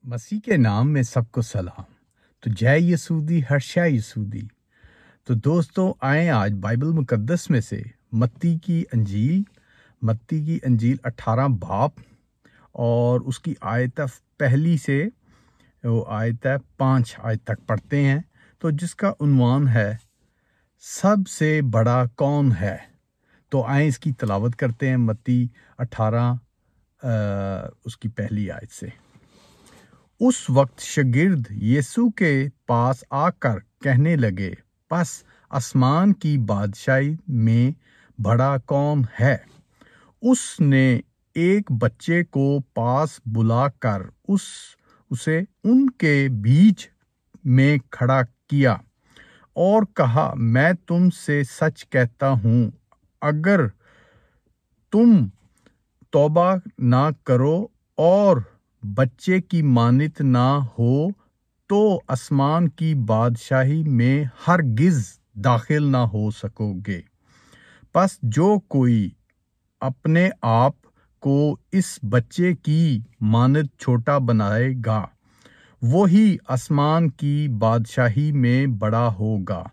मसीह के नाम में सबको सलाम। तो जय यसूदी हर्षा यसूदी। तो दोस्तों आए आज बाइबल मुकद्दस में से मत्ती की अंजील 18 बाब और उसकी आयत पहली से वो आयत 5 आयत तक पढ़ते हैं। तो जिसका उन्वान है सबसे बड़ा कौन है। तो आए इसकी तलावत करते हैं मत्ती 18 उसकी पहली आयत से। उस वक्त शागिर्द यीशु के पास आकर कहने लगे, बस आसमान की बादशाही में बड़ा कौन है। उसने एक बच्चे को पास बुलाकर उसे उनके बीच में खड़ा किया और कहा, मैं तुमसे सच कहता हूँ, अगर तुम तौबा ना करो और बच्चे की मानित ना हो तो आसमान की बादशाही में हरगिज दाखिल ना हो सकोगे। बस जो कोई अपने आप को इस बच्चे की मानित छोटा बनाएगा वही आसमान की बादशाही में बड़ा होगा।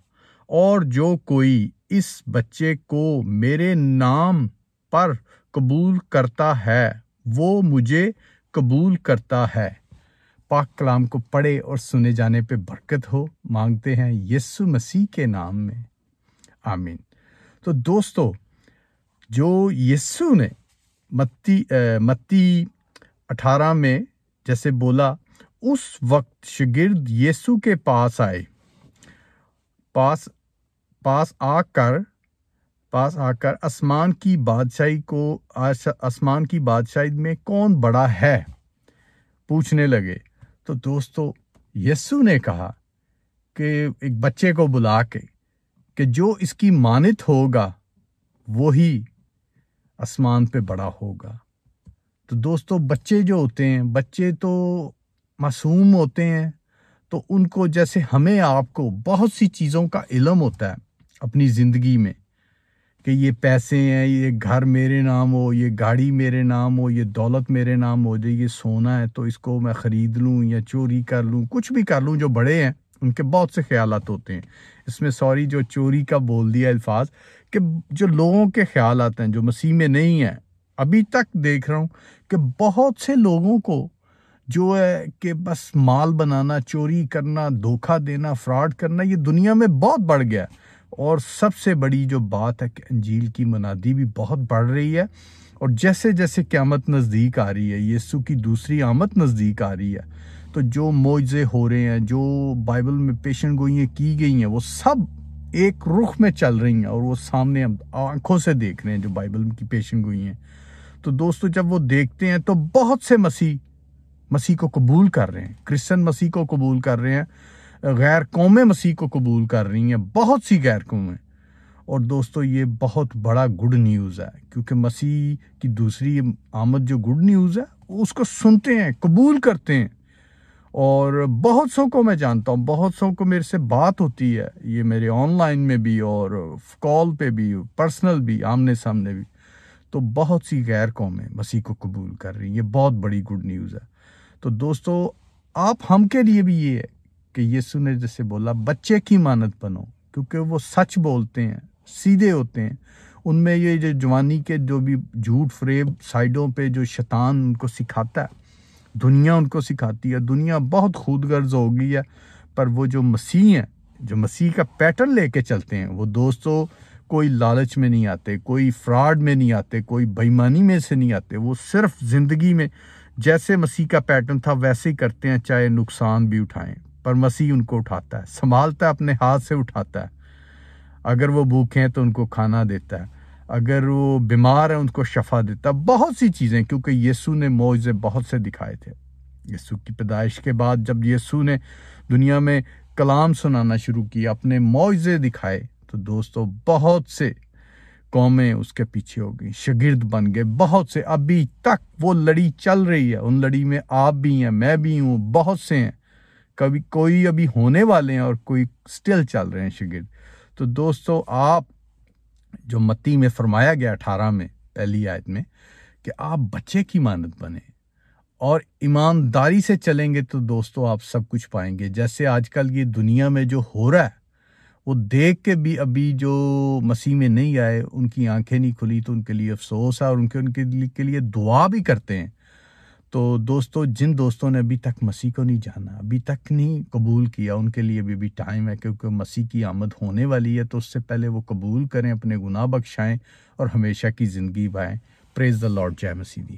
और जो कोई इस बच्चे को मेरे नाम पर कबूल करता है वो मुझे कबूल करता है। पाक कलाम को पढ़े और सुने जाने पे बरकत हो मांगते हैं यीशु मसीह के नाम में, आमीन। तो दोस्तों, जो यीशु ने मत्ती 18 में जैसे बोला, उस वक्त शागिर्द यीशु के पास आए, पास आकर आसमान की बादशाही में कौन बड़ा है पूछने लगे। तो दोस्तों, यीशु ने कहा कि एक बच्चे को बुला के कि जो इसकी मानित होगा वही आसमान पे बड़ा होगा। तो दोस्तों, बच्चे जो होते हैं, बच्चे तो मासूम होते हैं, तो उनको जैसे हमें आपको बहुत सी चीज़ों का इल्म होता है अपनी ज़िंदगी में कि ये पैसे हैं, ये घर मेरे नाम हो, ये गाड़ी मेरे नाम हो, ये दौलत मेरे नाम हो जाए, ये सोना है तो इसको मैं ख़रीद लूँ या चोरी कर लूँ, कुछ भी कर लूँ। जो बड़े हैं उनके बहुत से ख्यालात होते हैं। इसमें सॉरी जो चोरी का बोल दिया अल्फाज, कि जो लोगों के ख्यालात हैं जो मसीह में नहीं है, अभी तक देख रहा हूँ कि बहुत से लोगों को जो है कि बस माल बनाना, चोरी करना, धोखा देना, फ्रॉड करना, ये दुनिया में बहुत बढ़ गया है। और सबसे बड़ी जो बात है कि अंजील की मनादी भी बहुत बढ़ रही है। और जैसे जैसे क़यामत नज़दीक आ रही है, यीशु की दूसरी आमद नज़दीक आ रही है, तो जो मोइज़े हो रहे हैं, जो बाइबल में पेशन गोइयाँ की गई हैं, वो सब एक रुख में चल रही हैं और वो सामने हम आंखों से देख रहे हैं जो बाइबल की पेशन गोई हैं। तो दोस्तों, जब वो देखते हैं तो बहुत से मसीह को कबूल कर रहे हैं, क्रिश्चियन मसीह को कबूल कर रहे हैं, गैर कौमें मसीह को कबूल कर रही हैं, बहुत सी गैर कौमें। और दोस्तों, ये बहुत बड़ा गुड न्यूज़ है, क्योंकि मसीह की दूसरी आमद जो गुड न्यूज़ है उसको सुनते हैं, कबूल करते हैं। और बहुत सौ को मैं जानता हूँ, बहुत सौ को मेरे से बात होती है, ये मेरे ऑनलाइन में भी और कॉल पे भी, पर्सनल भी, आमने सामने भी। तो बहुत सी गैर कौमें मसीह को कबूल कर रही हैं। ये बहुत बड़ी गुड न्यूज़ है। तो दोस्तों, हम के लिए भी ये है कि यीशु ने जैसे बोला, बच्चे की मानत बनो, क्योंकि वो सच बोलते हैं, सीधे होते हैं। उनमें ये जो जवानी के जो भी झूठ फरेब साइडों पे जो शैतान उनको सिखाता है, दुनिया उनको सिखाती है, दुनिया बहुत खुदगर्ज हो गई है। पर वो जो मसीह हैं, जो मसीह का पैटर्न लेके चलते हैं, वो दोस्तों कोई लालच में नहीं आते, कोई फ्रॉड में नहीं आते, कोई बेईमानी में से नहीं आते। वो सिर्फ ज़िंदगी में जैसे मसीह का पैटर्न था वैसे ही करते हैं, चाहे नुकसान भी उठाएं, पर मसीह उनको उठाता है, संभालता है, अपने हाथ से उठाता है। अगर वो भूखे हैं तो उनको खाना देता है, अगर वो बीमार है उनको शफा देता है, बहुत सी चीज़ें, क्योंकि यीशु ने मौजज़े बहुत से दिखाए थे। यीशु की पैदाइश के बाद जब यीशु ने दुनिया में कलाम सुनाना शुरू किया, अपने मौजज़े दिखाए, तो दोस्तों बहुत से कौमें उसके पीछे हो गई, शागिर्द बन गए बहुत से। अभी तक वो लड़ी चल रही है, उन लड़ी में आप भी हैं, मैं भी हूँ, बहुत से हैं, कभी कोई अभी होने वाले हैं और कोई स्टिल चल रहे हैं शागिर्द। तो दोस्तों, आप जो मत्ती में फरमाया गया 18 में पहली आयत में कि आप बच्चे की मानत बने اور ایمانداری سے چلیں گے تو دوستو آپ سب کچھ پائیں گے. جیسے آج کل یہ دنیا میں جو ہو رہا ہے وہ دیکھ کے بھی ابھی جو مسیح میں نہیں آئے ان کی آنکھیں نہیں کھلی تو ان کے لیے افسوس ہے، اور ان کے لیے دعا بھی کرتے ہیں. تو دوستو جن دوستوں نے ابھی تک مسیح کو نہیں جانا، ابھی تک نہیں قبول کیا، ان کے لیے بھی ٹائم ہے، کیونکہ مسیح کی آمد ہونے والی ہے. تو اس سے پہلے وہ قبول کریں، اپنے گناہ بخشائیں اور ہمیشہ کی زندگی پائیں. پریز دا لارڈ. جے مسیح دی.